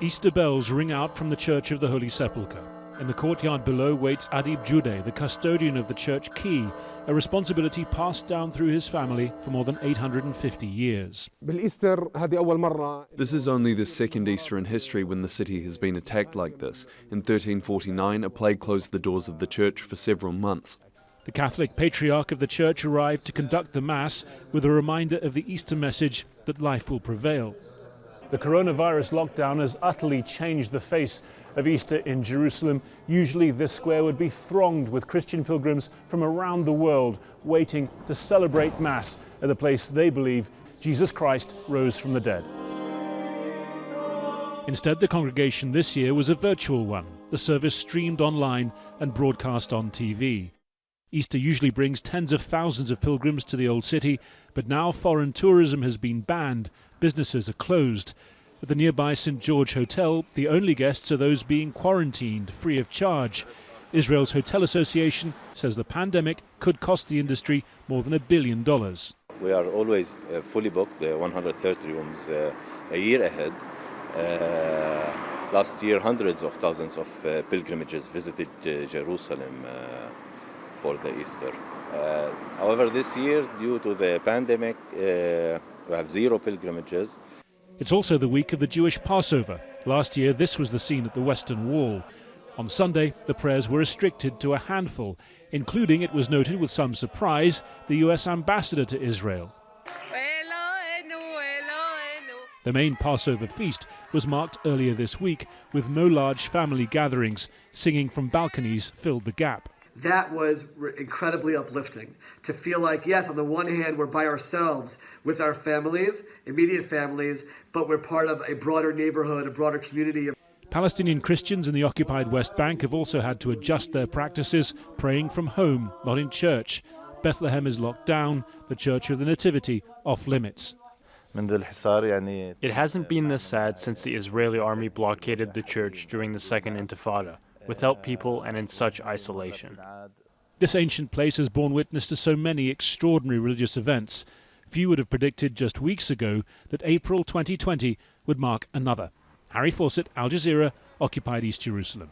Easter bells ring out from the Church of the Holy Sepulchre. In the courtyard below waits ADIB JOUBEH, the custodian of the church key, a responsibility passed down through his family for more than 850 years. This is only the second Easter in history when the city has been attacked like this. In 1349, a plague closed the doors of the church for several months. The Catholic Patriarch of the church arrived to conduct the Mass with a reminder of the Easter message that life will prevail. The coronavirus lockdown has utterly changed the face of Easter in Jerusalem. Usually this square would be thronged with Christian pilgrims from around the world waiting to celebrate Mass at the place they believe Jesus Christ rose from the dead. Instead, the congregation this year was a virtual one. The service streamed online and broadcast on TV. Easter usually brings tens of thousands of pilgrims to the Old City, but now foreign tourism has been banned. Businesses are closed. At the nearby St. George Hotel, the only guests are those being quarantined free of charge. Israel's Hotel Association says the pandemic could cost the industry more than $1 billion. We are always fully booked, 130 rooms a year ahead. Last year, hundreds of thousands of pilgrimages visited Jerusalem for the Easter. However, this year, due to the pandemic, we have 0 pilgrimages. It's also the week of the Jewish Passover. Last year, this was the scene at the Western Wall. On Sunday, the prayers were restricted to a handful, including, it was noted with some surprise, the US ambassador to Israel. The main Passover feast was marked earlier this week with no large family gatherings. Singing from balconies filled the gap. That was incredibly uplifting to feel like, yes, on the one hand, we're by ourselves with our families, immediate families, but we're part of a broader neighborhood, a broader community. Palestinian Christians in the occupied West Bank have also had to adjust their practices, praying from home, not in church. Bethlehem is locked down, the Church of the Nativity off limits. It hasn't been this sad since the Israeli army blockaded the church during the Second Intifada, without people and in such isolation. This ancient place has borne witness to so many extraordinary religious events. Few would have predicted just weeks ago that April 2020 would mark another. Harry Fawcett, Al Jazeera, occupied East Jerusalem.